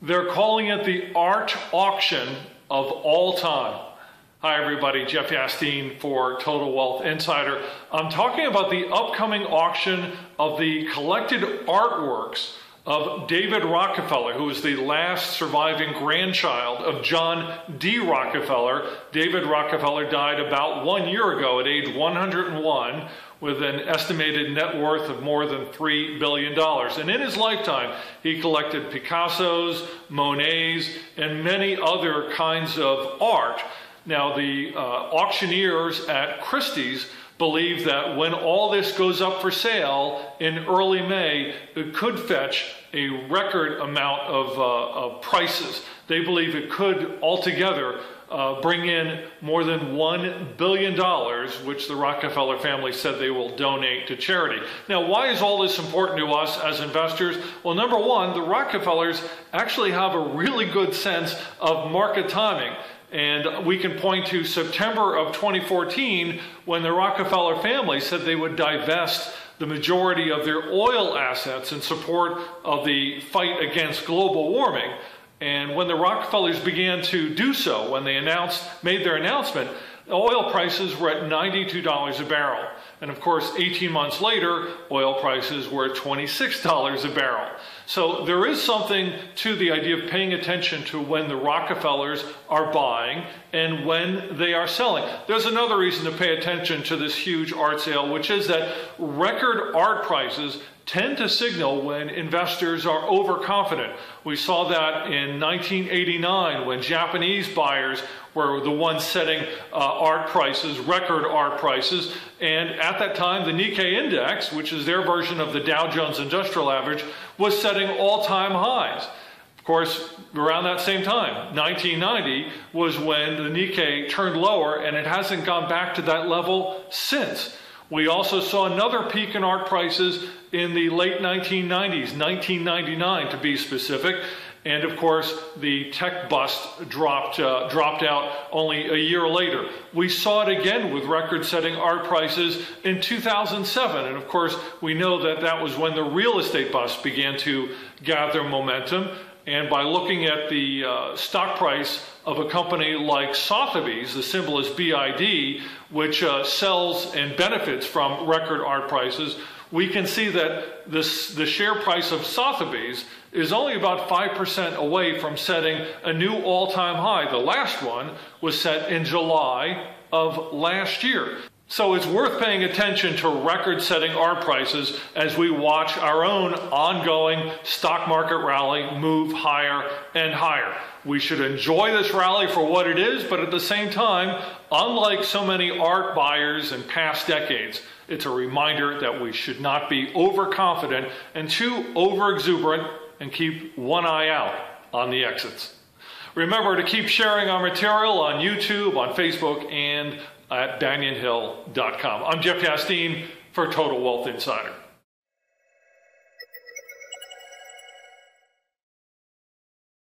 They're calling it the art auction of all time. Hi everybody, Jeff Yastine for Total Wealth Insider. I'm talking about the upcoming auction of the collected artworks of David Rockefeller, who is the last surviving grandchild of John D. Rockefeller. David Rockefeller died about 1 year ago at age 101 with an estimated net worth of more than $3 billion. And in his lifetime, he collected Picassos, Monets, and many other kinds of art. Now, the auctioneers at Christie's believe that when all this goes up for sale in early May, it could fetch a record amount of prices. They believe it could altogether bring in more than $1 billion, which the Rockefeller family said they will donate to charity. Now, why is all this important to us as investors? Well, number one, the Rockefellers actually have a really good sense of market timing. And we can point to September of 2014 when the Rockefeller family said they would divest the majority of their oil assets in support of the fight against global warming. And when the Rockefellers began to do so, when they made their announcement, oil prices were at $92 a barrel. And of course, 18 months later, oil prices were at $26 a barrel. So there is something to the idea of paying attention to when the Rockefellers are buying and when they are selling. There's another reason to pay attention to this huge art sale, which is that record art prices tend to signal when investors are overconfident. We saw that in 1989 when Japanese buyers were the ones setting art prices, record art prices. And at that time, the Nikkei index, which is their version of the Dow Jones Industrial Average, was setting all-time highs. Of course, around that same time, 1990 was when the Nikkei turned lower, and it hasn't gone back to that level since. We also saw another peak in art prices in the late 1990s, 1999 to be specific. And of course, the tech bust dropped out only a year later. We saw it again with record-setting art prices in 2007. And of course, we know that that was when the real estate bust began to gather momentum. And by looking at the stock price of a company like Sotheby's, the symbol is BID, which sells and benefits from record art prices, we can see that the share price of Sotheby's is only about 5% away from setting a new all-time high. The last one was set in July of last year. So it's worth paying attention to record-setting art prices as we watch our own ongoing stock market rally move higher and higher. We should enjoy this rally for what it is, but at the same time, unlike so many art buyers in past decades, it's a reminder that we should not be overconfident and too overexuberant and keep one eye out on the exits. Remember to keep sharing our material on YouTube, on Facebook, and at banyanhill.com. I'm Jeff Yastine for Total Wealth Insider.